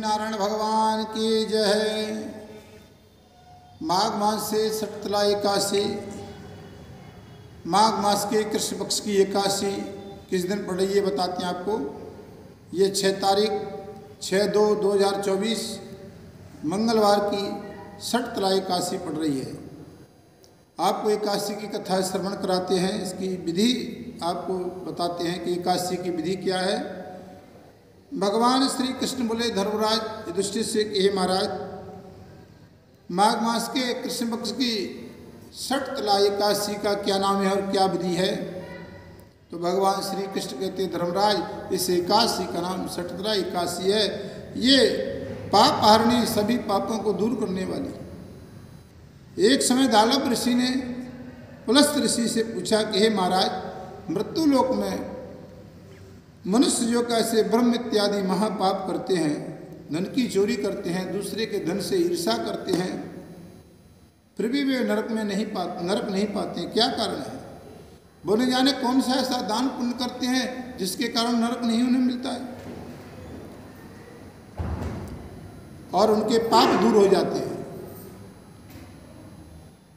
नारायण भगवान की जय। माघ मास से षटतला एकादशी, माघ मास के कृष्ण पक्ष की एकादशी किस दिन पड़ रही है बताते हैं आपको। ये 6 तारीख 6/2/2024 मंगलवार की षटतला एकादशी पड़ रही है। आपको एकादशी की कथा श्रवण कराते हैं, इसकी विधि आपको बताते हैं कि एकादशी की विधि क्या है। भगवान श्री कृष्ण बोले धर्मराज युधिष्ठिर से कि हे महाराज, माघ मास के कृष्ण पक्ष की षटतला एकादशी का क्या नाम है और क्या विधि है। तो भगवान श्री कृष्ण कहते हैं धर्मराज, इस एकादशी का नाम षटतला एकादशी है। ये पाप हारिणी, सभी पापों को दूर करने वाली। एक समय दालव ऋषि ने पुलस्त ऋषि से पूछा कि हे महाराज, मृत्यु लोक में मनुष्य जो कैसे ब्रह्म इत्यादि महापाप करते हैं, धन की चोरी करते हैं, दूसरे के धन से ईर्षा करते हैं, फिर भी वे नरक नहीं पाते हैं, क्या कारण है। बोले जाने कौन सा ऐसा दान पुण्य करते हैं जिसके कारण नरक नहीं उन्हें मिलता है और उनके पाप दूर हो जाते हैं।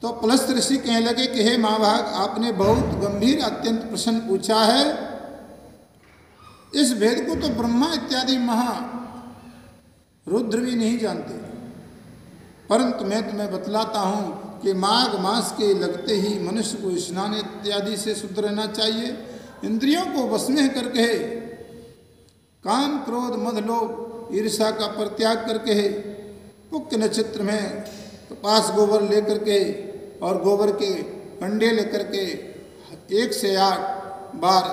तो पुलस्त ऋषि कहने लगे कि हे महाभाग, आपने बहुत गंभीर अत्यंत प्रश्न पूछा है। इस भेद को तो ब्रह्मा इत्यादि महा रुद्र भी नहीं जानते, परंतु मैं तुम्हें बतलाता हूँ कि माघ मास के लगते ही मनुष्य को स्नान इत्यादि से शुद्ध रहना चाहिए। इंद्रियों को वश में करके, काम क्रोध मद लोभ ईर्षा का परित्याग करके, पुक्ष नक्षत्र में कपास गोबर लेकर के और गोबर के कंडे लेकर के 1 से 8 बार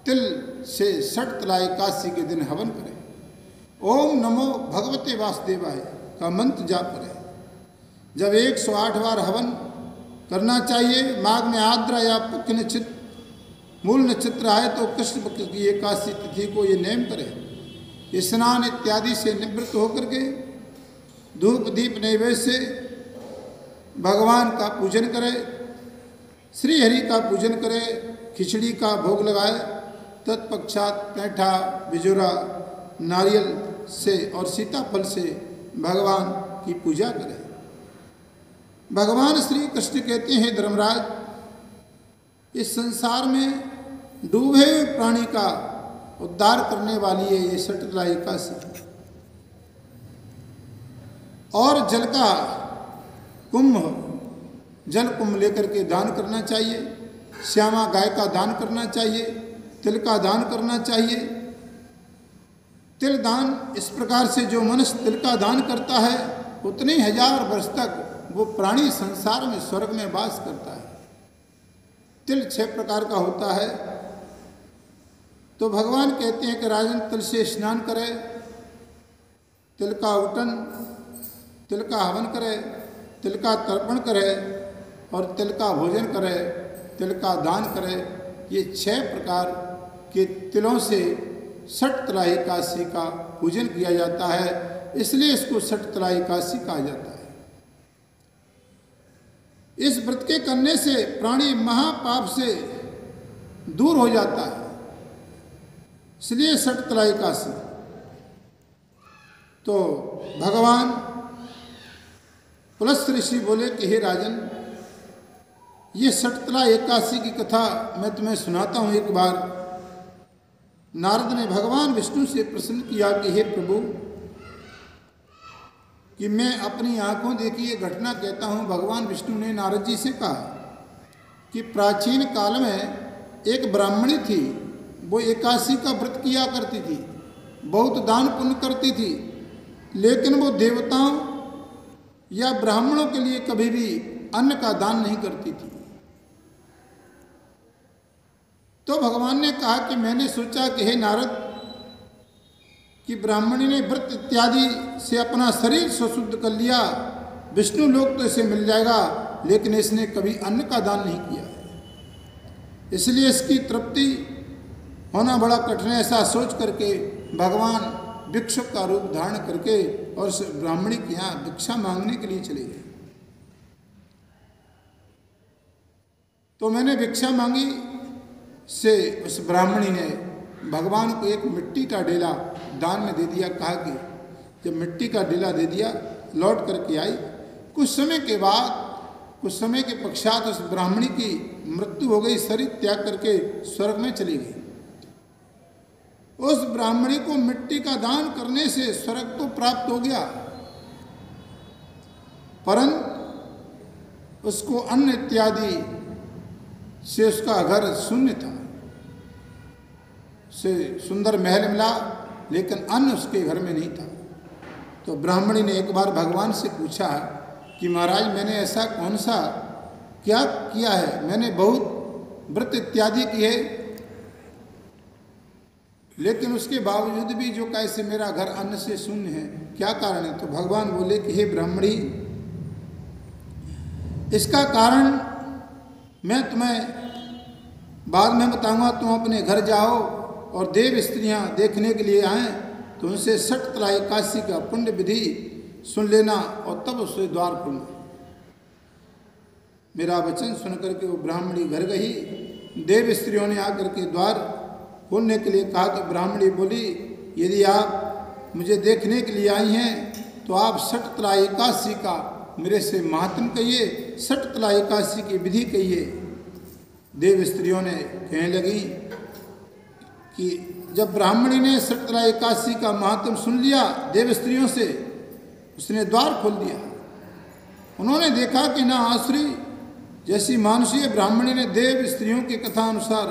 तिल से षटतला एकादशी के दिन हवन करें। ओम नमो भगवते वासुदेवाय का मंत्र जाप करें। जब 108 बार हवन करना चाहिए, माघ में आद्रा या पुक्ष नक्षत्र मूल नक्षत्र आए तो कृष्ण पक्ष की एकादशी तिथि को ये नेम करें। स्नान इत्यादि से निवृत्त होकर के धूप दीप नैवेद्य से भगवान का पूजन करें, श्री हरि का पूजन करें, खिचड़ी का भोग लगाए, तत्पश्चात पैठा बिजोरा नारियल से और सीताफल से भगवान की पूजा करें। भगवान श्री कृष्ण कहते हैं धर्मराज, इस संसार में डूबे हुए प्राणी का उद्धार करने वाली है ये षटतला एकादशी। और जल का जल कुंभ लेकर के दान करना चाहिए, श्यामा गाय का दान करना चाहिए, तिल का दान करना चाहिए। तिल दान इस प्रकार से जो मनुष्य तिल का दान करता है उतने 1000 वर्ष तक वो प्राणी संसार में स्वर्ग में वास करता है। तिल 6 प्रकार का होता है। तो भगवान कहते हैं कि राजन, तिल से स्नान करे, तिल का उठन, तिल का हवन करे, तिल का तर्पण करे और तिल का भोजन करे, तिल का दान करे। ये 6 प्रकार के तिलों से षटतला एकादशी का पूजन किया जाता है, इसलिए इसको षटतला एकादशी कहा जाता है। इस व्रत के करने से प्राणी महापाप से दूर हो जाता है, इसलिए षटतला एकादशी। तो भगवान पुलस्त ऋषि बोले कि हे राजन, ये षटतला एकादशी की कथा मैं तुम्हें सुनाता हूँ एक बार। नारद ने भगवान विष्णु से प्रश्न किया कि हे प्रभु, कि मैं अपनी आंखों देखी ये घटना कहता हूँ। भगवान विष्णु ने नारद जी से कहा कि प्राचीन काल में एक ब्राह्मणी थी, वो एकादशी का व्रत किया करती थी, बहुत दान पुण्य करती थी, लेकिन वो देवताओं या ब्राह्मणों के लिए कभी भी अन्न का दान नहीं करती थी। तो भगवान ने कहा कि मैंने सोचा कि हे नारद, कि ब्राह्मणी ने व्रत इत्यादि से अपना शरीर स्वशुद्ध कर लिया, विष्णु लोक तो इसे मिल जाएगा, लेकिन इसने कभी अन्न का दान नहीं किया, इसलिए इसकी तृप्ति होना बड़ा कठिन है। ऐसा सोच करके भगवान भिक्षुक का रूप धारण करके और उस ब्राह्मणी के यहाँ भिक्षा मांगने के लिए चले गए। तो मैंने भिक्षा मांगी से उस ब्राह्मणी ने भगवान को एक मिट्टी का ढेला दान में दे दिया। कहा कि जब मिट्टी का ढीला दे दिया, लौट करके आई। कुछ समय के बाद, कुछ समय के पश्चात उस ब्राह्मणी की मृत्यु हो गई, शरीर त्याग करके स्वर्ग में चली गई। उस ब्राह्मणी को मिट्टी का दान करने से स्वर्ग तो प्राप्त हो गया, परंतु उसको अन्न इत्यादि से उसका घर शून्य था। उसे सुंदर महल मिला, लेकिन अन्न उसके घर में नहीं था। तो ब्राह्मणी ने एक बार भगवान से पूछा कि महाराज, मैंने ऐसा कौन सा क्या किया है? मैंने बहुत व्रत इत्यादि किए, लेकिन उसके बावजूद भी जो कैसे मेरा घर अन्न से शून्य है, क्या कारण है? तो भगवान बोले कि हे ब्राह्मणी, इसका कारण मैं तुम्हें बाद में बताऊंगा। तुम अपने घर जाओ और देव स्त्रियां देखने के लिए आए तो उनसे 60 एकादशी का पुण्य विधि सुन लेना और तब उसे द्वार खोलना। मेरा वचन सुनकर के वो ब्राह्मणी घर गई। देव स्त्रियों ने आकर के द्वार खोलने के लिए कहा। तो ब्राह्मणी बोली, यदि आप मुझे देखने के लिए आई हैं तो आप 60 एकादशी का मेरे से महात्म कहिए, 60 एकादशी की विधि कहिए। देव स्त्रियों ने कहने लगी कि जब ब्राह्मणी ने 60 एकादशी का महात्म सुन लिया देव स्त्रियों से, उसने द्वार खोल दिया। उन्होंने देखा कि ना आसुरी जैसी मानुषीय ब्राह्मणी ने देव स्त्रियों की कथा अनुसार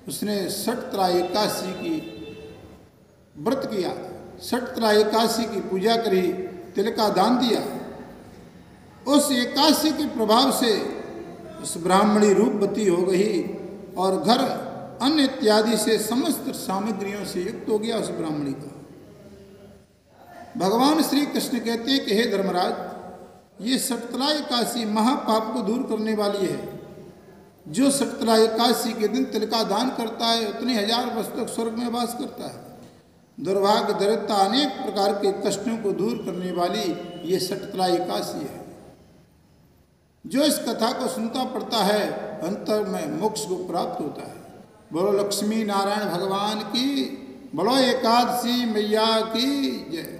उसने 60 एकादशी की व्रत किया, 60 एकादशी की पूजा करी, तिल का दान दिया। उस एकादशी के प्रभाव से उस ब्राह्मणी रूपवती हो गई और घर अन्न इत्यादि से समस्त सामग्रियों से युक्त हो गया उस ब्राह्मणी का। भगवान श्री कृष्ण कहते हैं कि हे धर्मराज, ये 60 एकादशी महापाप को दूर करने वाली है। जो 60 एकादशी के दिन तिल का दान करता है उतने 1000 वर्ष तक स्वर्ग में वास करता है। दुर्भाग्य, दरिद्रता, अनेक प्रकार के कष्टों को दूर करने वाली ये 60 एकादशी है। जो इस कथा को सुनता पड़ता है अंतर में मोक्ष को प्राप्त होता है। बोलो लक्ष्मी नारायण भगवान की, बोलो एकादशी मैया की जय।